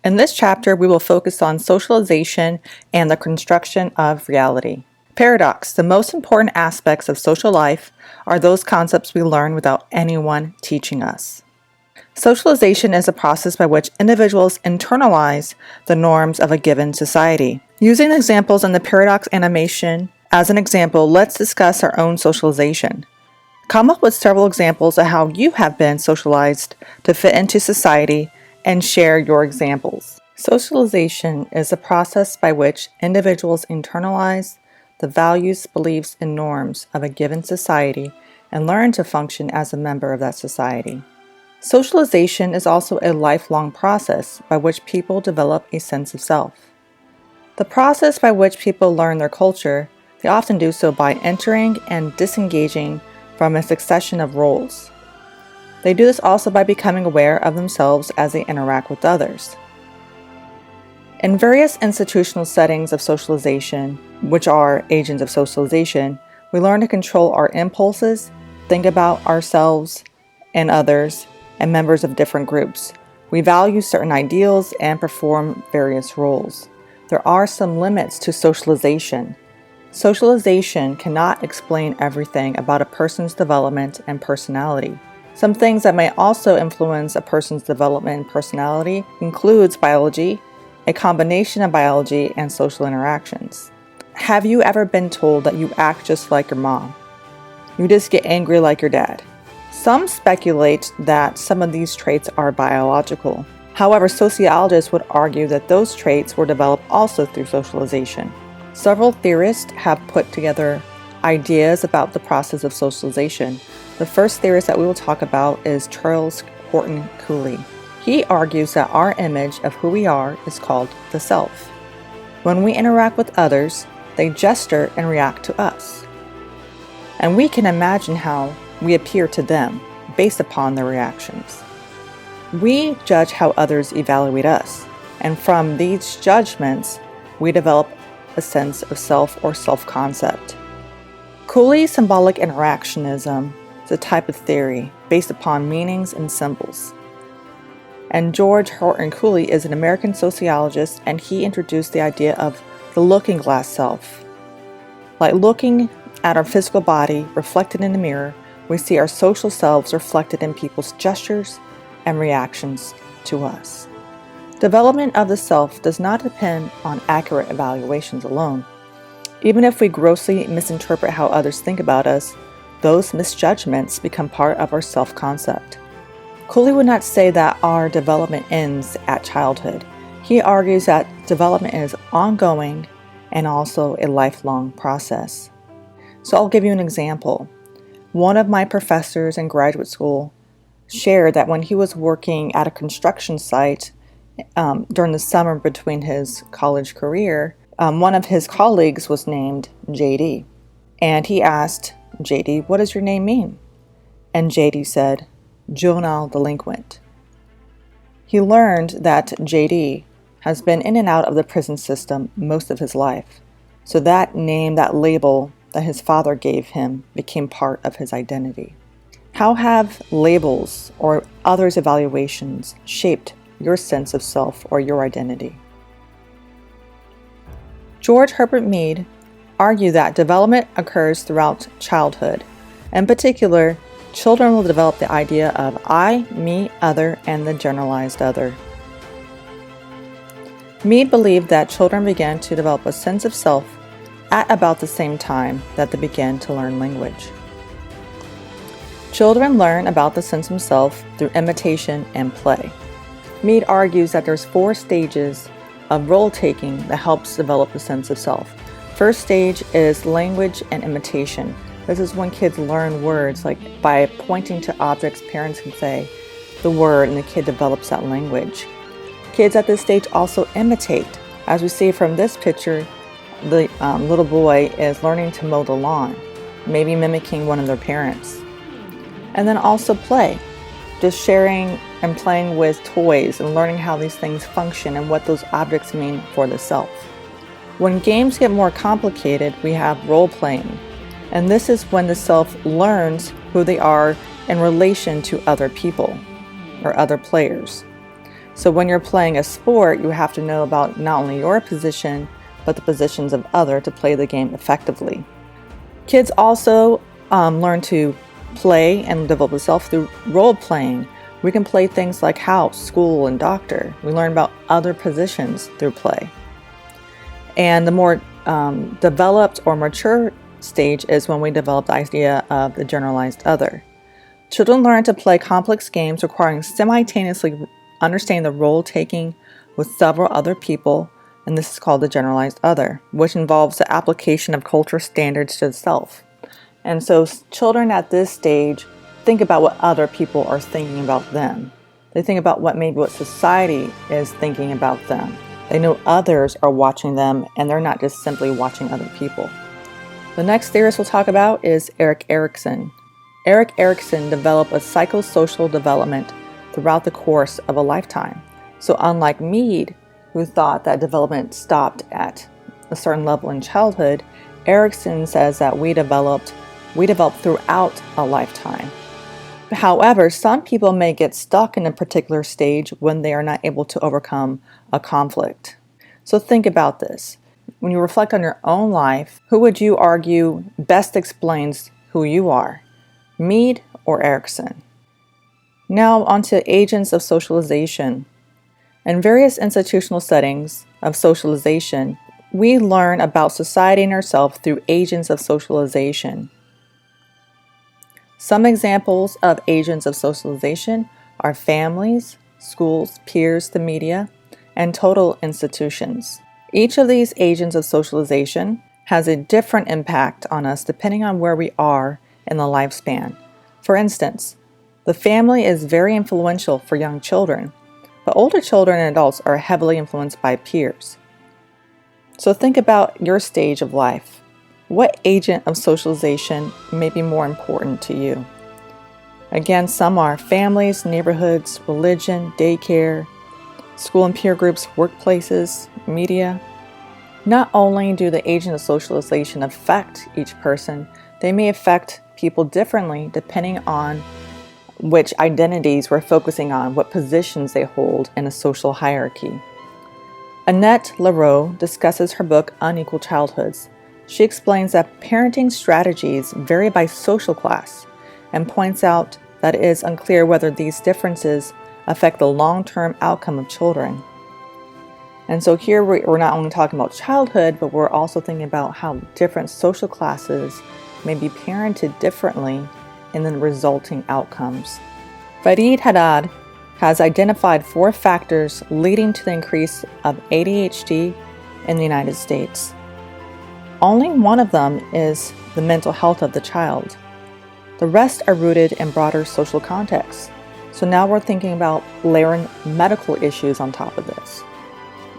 In this chapter, we will focus on socialization and the construction of reality. Paradox: the most important aspects of social life are those concepts we learn without anyone teaching us. Socialization is a process by which individuals internalize the norms of a given society. Using examples in the paradox animation as an example, let's discuss our own socialization. Come up with several examples of how you have been socialized to fit into society and share your examples. Socialization is a process by which individuals internalize the values, beliefs, and norms of a given society and learn to function as a member of that society. Socialization is also a lifelong process by which people develop a sense of self. The process by which people learn their culture, they often do so by entering and disengaging from a succession of roles. They do this also by becoming aware of themselves as they interact with others. In various institutional settings of socialization, which are agents of socialization, we learn to control our impulses, think about ourselves and others, and members of different groups. We value certain ideals and perform various roles. There are some limits to socialization. Socialization cannot explain everything about a person's development and personality. Some things that may also influence a person's development and personality includes biology, a combination of biology and social interactions. Have you ever been told that you act just like your mom? You just get angry like your dad? Some speculate that some of these traits are biological. However, sociologists would argue that those traits were developed also through socialization. Several theorists have put together ideas about the process of socialization. The first theorist that we will talk about is Charles Horton Cooley. He argues that our image of who we are is called the self. When we interact with others, they gesture and react to us. And we can imagine how we appear to them based upon their reactions. We judge how others evaluate us, and from these judgments, we develop a sense of self or self-concept. Cooley's symbolic interactionism is a type of theory based upon meanings and symbols. And George Horton Cooley is an American sociologist, and he introduced the idea of the looking glass self. Like looking at our physical body reflected in the mirror, we see our social selves reflected in people's gestures and reactions to us. Development of the self does not depend on accurate evaluations alone. Even if we grossly misinterpret how others think about us, those misjudgments become part of our self-concept. Cooley would not say that our development ends at childhood. He argues that development is ongoing and also a lifelong process. So I'll give you an example. One of my professors in graduate school shared that when he was working at a construction site during the summer between his college career, one of his colleagues was named JD. And he asked JD, "What does your name mean?" And JD said, "Juvenile delinquent." He learned that JD has been in and out of the prison system most of his life. So that name, that label that his father gave him became part of his identity. How have labels or others' evaluations shaped your sense of self or your identity? George Herbert Mead argued that development occurs throughout childhood. In particular, children will develop the idea of I, me, other, and the generalized other. Mead believed that children began to develop a sense of self at about the same time that they began to learn language. Children learn about the sense of self through imitation and play. Mead argues that there's 4 stages of role-taking that helps develop a sense of self. First stage is language and imitation. This is when kids learn words, like by pointing to objects, parents can say the word and the kid develops that language. Kids at this stage also imitate. As we see from this picture, the little boy is learning to mow the lawn, maybe mimicking one of their parents. And then also play, just sharing and playing with toys and learning how these things function and what those objects mean for the self. When games get more complicated, we have role-playing, and this is when the self learns who they are in relation to other people or other players. So when you're playing a sport, you have to know about not only your position, but the positions of others to play the game effectively. Kids also learn to play and develop themselves through role playing. We can play things like house, school, and doctor. We learn about other positions through play. And the more developed or mature stage is when we develop the idea of the generalized other. Children learn to play complex games requiring simultaneously understanding the role taking with several other people, and this is called the generalized other, which involves the application of cultural standards to the self. And so children at this stage think about what other people are thinking about them. They think about what society is thinking about them. They know others are watching them, and they're not just simply watching other people. The next theorist we'll talk about is Erik Erikson. Erik Erikson developed a psychosocial development throughout the course of a lifetime. So unlike Mead, who thought that development stopped at a certain level in childhood, Erikson says that we develop throughout a lifetime. However, some people may get stuck in a particular stage when they are not able to overcome a conflict. So think about this. When you reflect on your own life, who would you argue best explains who you are? Mead or Erikson? Now onto agents of socialization. In various institutional settings of socialization, we learn about society and ourselves through agents of socialization. Some examples of agents of socialization are families, schools, peers, the media, and total institutions. Each of these agents of socialization has a different impact on us depending on where we are in the lifespan. For instance, the family is very influential for young children, but older children and adults are heavily influenced by peers. So think about your stage of life. What agent of socialization may be more important to you? Again, some are families, neighborhoods, religion, daycare, school and peer groups, workplaces, media. Not only do the agents of socialization affect each person, they may affect people differently depending on which identities we're focusing on, what positions they hold in a social hierarchy. Annette Lareau discusses her book Unequal Childhoods. She explains that parenting strategies vary by social class and points out that it is unclear whether these differences affect the long-term outcome of children. And so here we're not only talking about childhood, but we're also thinking about how different social classes may be parented differently in the resulting outcomes. Farid Haddad has identified 4 factors leading to the increase of ADHD in the United States. Only one of them is the mental health of the child. The rest are rooted in broader social contexts. So now we're thinking about layering medical issues on top of this.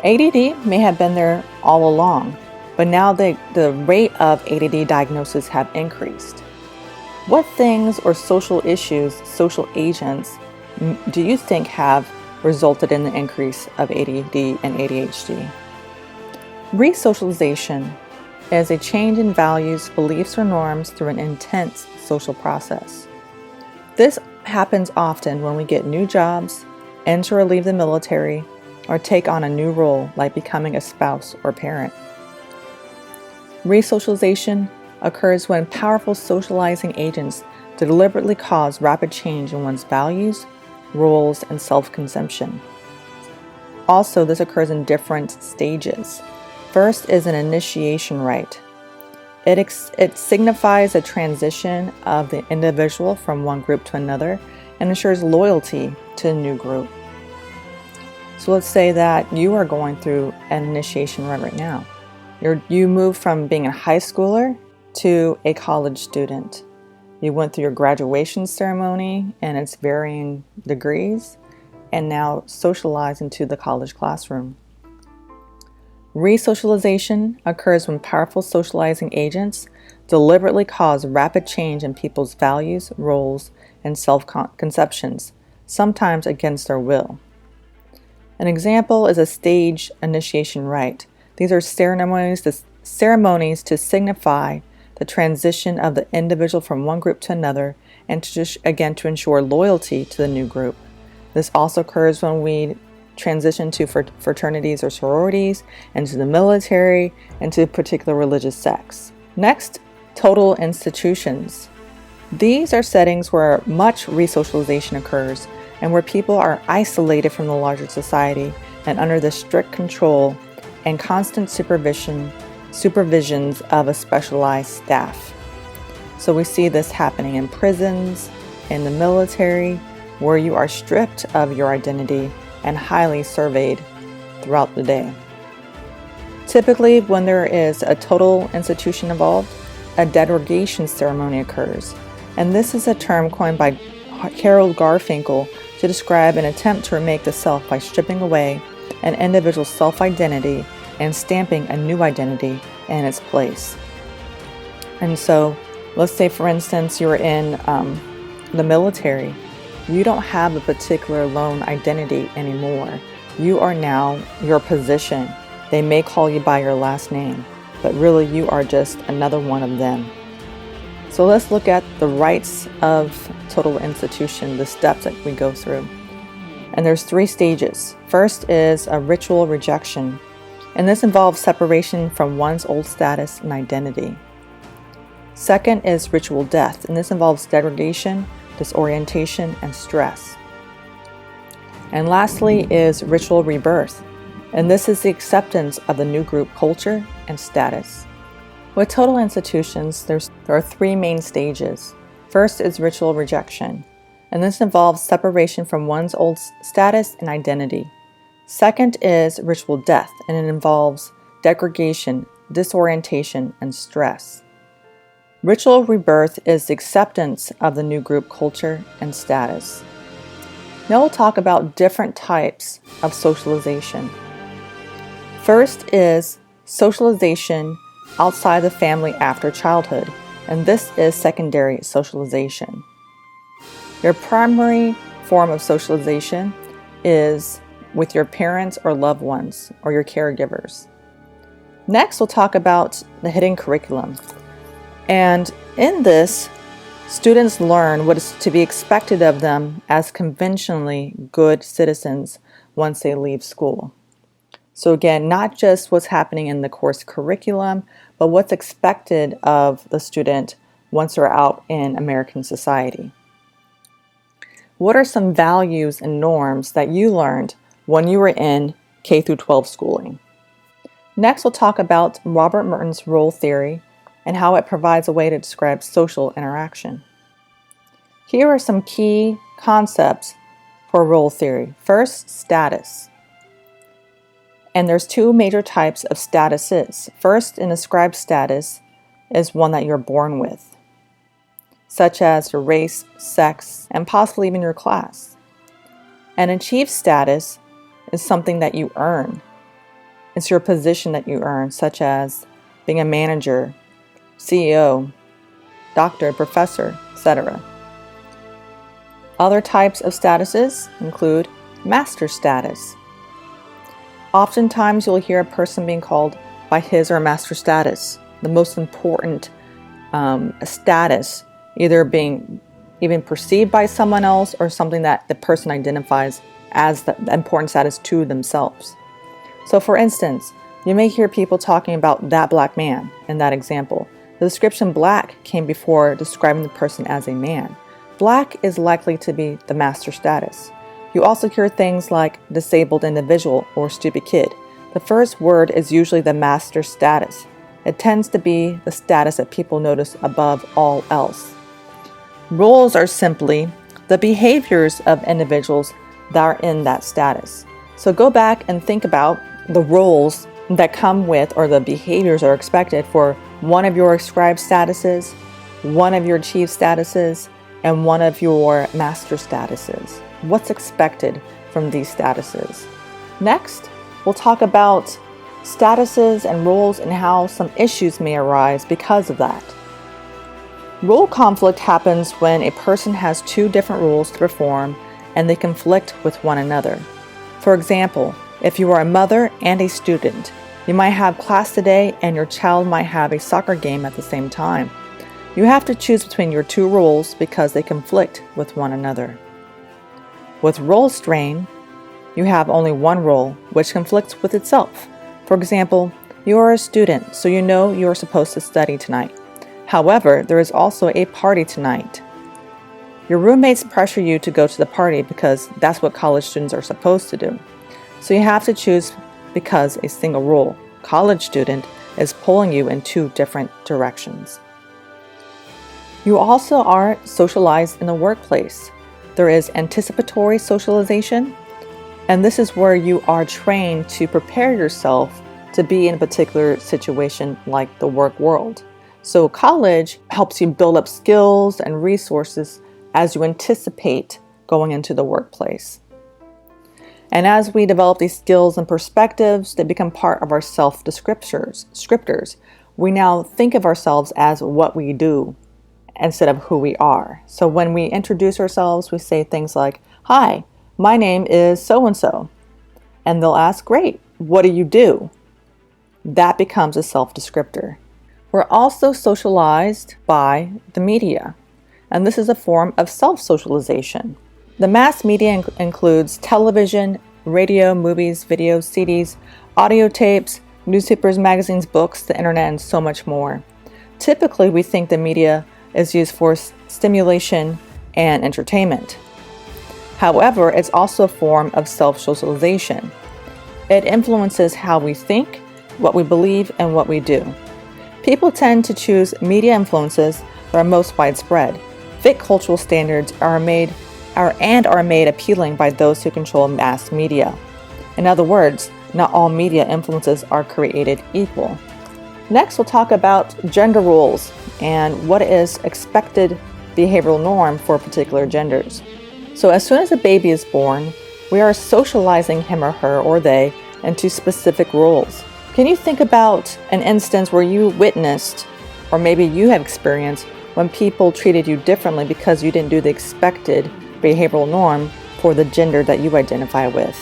ADD may have been there all along, but now the rate of ADD diagnosis have increased. What things or social issues, social agents, do you think have resulted in the increase of ADD and ADHD? Resocialization is a change in values, beliefs, or norms through an intense social process. This happens often when we get new jobs, enter or leave the military, or take on a new role like becoming a spouse or parent. Resocialization occurs when powerful socializing agents deliberately cause rapid change in one's values, roles, and self-conception. Also, this occurs in different stages. First is an initiation rite. It signifies a transition of the individual from one group to another and ensures loyalty to a new group. So let's say that you are going through an initiation right now. You moved from being a high schooler to a college student. You went through your graduation ceremony and its varying degrees, and now socialize into the college classroom. Resocialization occurs when powerful socializing agents deliberately cause rapid change in people's values, roles, and self-conceptions, sometimes against their will. An example is a stage initiation rite. These are ceremonies to signify the transition of the individual from one group to another and to ensure loyalty to the new group. This also occurs when we transition to fraternities or sororities, into the military, and to particular religious sects. Next, total institutions. These are settings where much resocialization occurs and where people are isolated from the larger society and under the strict control and constant supervisions of a specialized staff. So we see this happening in prisons, in the military, where you are stripped of your identity and highly surveyed throughout the day. Typically, when there is a total institution involved, a derogation ceremony occurs. And this is a term coined by Harold Garfinkel to describe an attempt to remake the self by stripping away an individual's self-identity and stamping a new identity in its place. And so, let's say for instance you're in the military. You don't have a particular lone identity anymore. You are now your position. They may call you by your last name, but really you are just another one of them. So let's look at the rites of total institution, the steps that we go through. And there's 3 stages. First is a ritual rejection, and this involves separation from one's old status and identity. Second is ritual death, and this involves degradation, disorientation, and stress. And lastly is ritual rebirth, and this is the acceptance of the new group culture and status. With total institutions, there are 3 main stages. First is ritual rejection, and this involves separation from one's old status and identity. Second is ritual death, and it involves degradation, disorientation, and stress. Ritual rebirth is the acceptance of the new group culture and status. Now we'll talk about different types of socialization. First is socialization outside the family after childhood, and this is secondary socialization. Your primary form of socialization is with your parents or loved ones or your caregivers. Next, we'll talk about the hidden curriculum. And in this, students learn what is to be expected of them as conventionally good citizens once they leave school. So again, not just what's happening in the course curriculum, but what's expected of the student once they're out in American society. What are some values and norms that you learned when you were in K through 12 schooling? Next, we'll talk about Robert Merton's role theory and how it provides a way to describe social interaction. Here are some key concepts for role theory. First, status. And there's 2 major types of statuses. First, an ascribed status is one that you're born with, such as your race, sex, and possibly even your class. An achieved status is something that you earn. It's your position that you earn, such as being a manager, CEO, doctor, professor, etc. Other types of statuses include master status. Oftentimes you'll hear a person being called by his or master status, the most important status, either being even perceived by someone else or something that the person identifies as the important status to themselves. So for instance, you may hear people talking about that black man in that example. The description black came before describing the person as a man. Black is likely to be the master status. You also hear things like disabled individual or stupid kid. The first word is usually the master status. It tends to be the status that people notice above all else. Roles are simply the behaviors of individuals that are in that status. So go back and think about the roles that come with, or the behaviors are expected for one of your ascribed statuses, one of your achieved statuses, and one of your master statuses. What's expected from these statuses? Next, we'll talk about statuses and roles and how some issues may arise because of that. Role conflict happens when a person has 2 different roles to perform and they conflict with one another. For example, if you are a mother and a student, you might have class today and your child might have a soccer game at the same time. You have to choose between your 2 roles because they conflict with one another. With role strain, You have only one role, which conflicts with itself. For example, you are a student, so you know you are supposed to study tonight. However, there is also a party tonight. Your roommates pressure you to go to the party because that's what college students are supposed to do. So you have to choose because a single rule, college student, is pulling you in two different directions. You also are socialized in the workplace. There is anticipatory socialization, and this is where you are trained to prepare yourself to be in a particular situation like the work world. So college helps you build up skills and resources as you anticipate going into the workplace. And as we develop these skills and perspectives, they become part of our self-descriptors. We now think of ourselves as what we do instead of who we are. So when we introduce ourselves, we say things like, "Hi, my name is so-and-so." And they'll ask, "Great, what do you do?" That becomes a self-descriptor. We're also socialized by the media, and this is a form of self-socialization. The mass media includes television, radio, movies, videos, CDs, audio tapes, newspapers, magazines, books, the internet, and so much more. Typically, we think the media is used for stimulation and entertainment. However, it's also a form of self-socialization. It influences how we think, what we believe, and what we do. People tend to choose media influences that are most widespread. Fit cultural standards are made appealing by those who control mass media. In other words, not all media influences are created equal. Next, we'll talk about gender roles and what is expected behavioral norm for particular genders. So as soon as a baby is born, we are socializing him or her or they into specific roles. Can you think about an instance where you witnessed, or maybe you have experienced, when people treated you differently because you didn't do the expected behavioral norm for the gender that you identify with?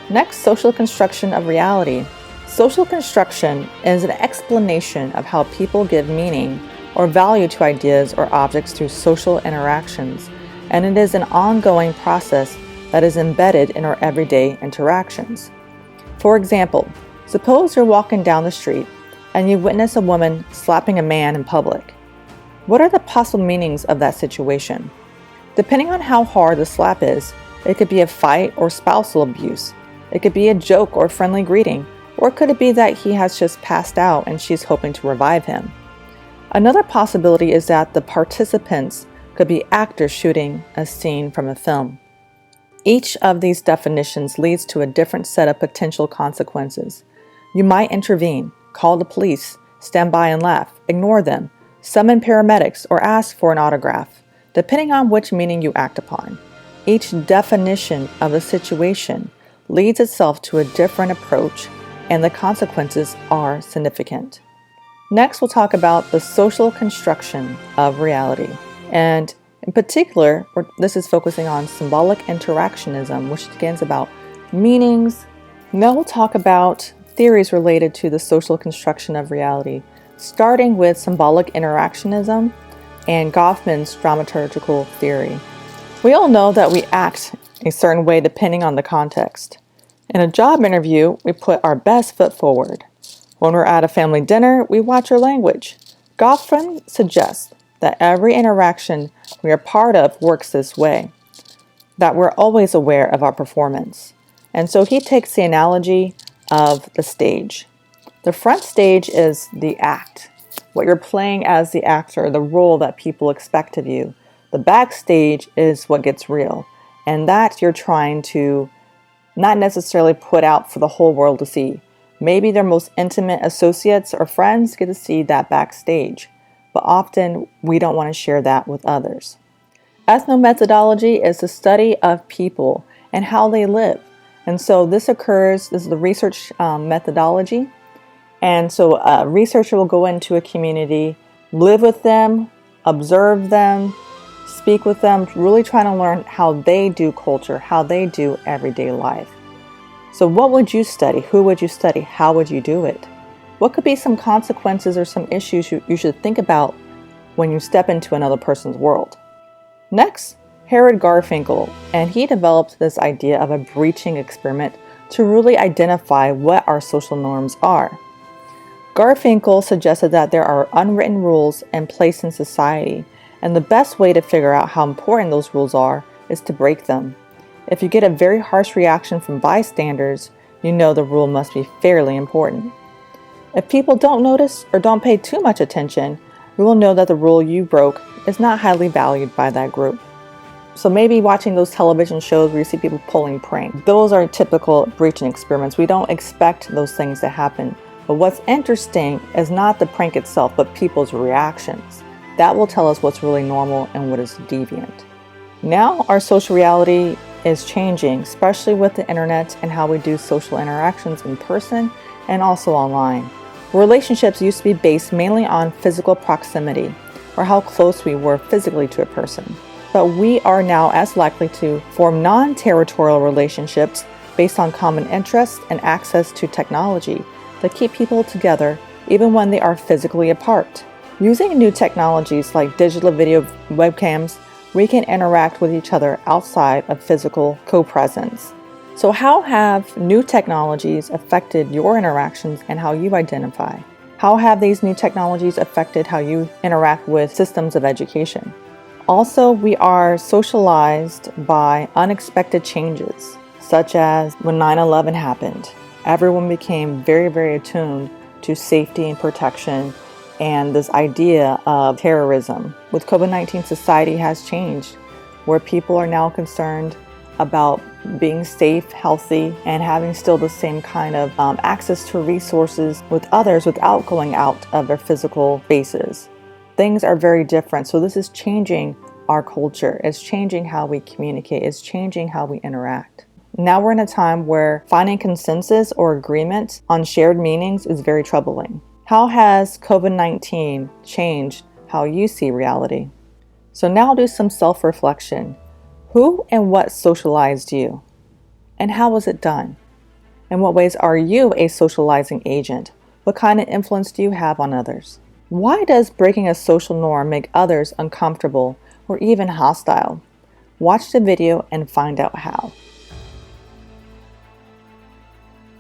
Next, social construction of reality. Social construction is an explanation of how people give meaning or value to ideas or objects through social interactions, and it is an ongoing process that is embedded in our everyday interactions. For example, suppose you're walking down the street and you witness a woman slapping a man in public. What are the possible meanings of that situation? Depending on how hard the slap is, it could be a fight or spousal abuse. It could be a joke or friendly greeting, or could it be that he has just passed out and she's hoping to revive him? Another possibility is that the participants could be actors shooting a scene from a film. Each of these definitions leads to a different set of potential consequences. You might intervene, call the police, stand by and laugh, ignore them, summon paramedics, or ask for an autograph, depending on which meaning you act upon. Each definition of a situation leads itself to a different approach, and the consequences are significant. Next, we'll talk about the social construction of reality. And in particular, this is focusing on symbolic interactionism, which begins about meanings. Now we'll talk about theories related to the social construction of reality, starting with symbolic interactionism and Goffman's dramaturgical theory. We all know that we act a certain way depending on the context. In a job interview, we put our best foot forward. When we're at a family dinner, we watch our language. Goffman suggests that every interaction we are part of works this way, that we're always aware of our performance. And so he takes the analogy of the stage. The front stage is the act, what you're playing as the actor, the role that people expect of you. The backstage is what gets real, and that you're trying to not necessarily put out for the whole world to see. Maybe their most intimate associates or friends get to see that backstage, but often we don't want to share that with others. Ethnomethodology is the study of people and how they live. And so this is the research methodology. And so a researcher will go into a community, live with them, observe them, speak with them, really trying to learn how they do culture, how they do everyday life. So what would you study? Who would you study? How would you do it? What could be some consequences or some issues you should think about when you step into another person's world? Next, Herod Garfinkel, and he developed this idea of a breaching experiment to really identify what our social norms are. Garfinkel suggested that there are unwritten rules in place in society, and the best way to figure out how important those rules are is to break them. If you get a very harsh reaction from bystanders, you know the rule must be fairly important. If people don't notice or don't pay too much attention, you will know that the rule you broke is not highly valued by that group. So maybe watching those television shows where you see people pulling prank, those are typical breaching experiments. We don't expect those things to happen. But what's interesting is not the prank itself, but people's reactions. That will tell us what's really normal and what is deviant. Now our social reality is changing, especially with the internet and how we do social interactions in person and also online. Relationships used to be based mainly on physical proximity, or how close we were physically to a person. But we are now as likely to form non-territorial relationships based on common interests and access to technology that keep people together even when they are physically apart. Using new technologies like digital video webcams, we can interact with each other outside of physical co-presence. So how have new technologies affected your interactions and how you identify? How have these new technologies affected how you interact with systems of education? Also, we are socialized by unexpected changes, such as when 9/11 happened. Everyone became very, very attuned to safety and protection and this idea of terrorism. With COVID-19, society has changed, where people are now concerned about being safe, healthy, and having still the same kind of access to resources with others without going out of their physical spaces. Things are very different. So this is changing our culture. It's changing how we communicate. It's changing how we interact. Now we're in a time where finding consensus or agreement on shared meanings is very troubling. How has COVID-19 changed how you see reality? So now do some self-reflection. Who and what socialized you? And how was it done? In what ways are you a socializing agent? What kind of influence do you have on others? Why does breaking a social norm make others uncomfortable or even hostile? Watch the video and find out how.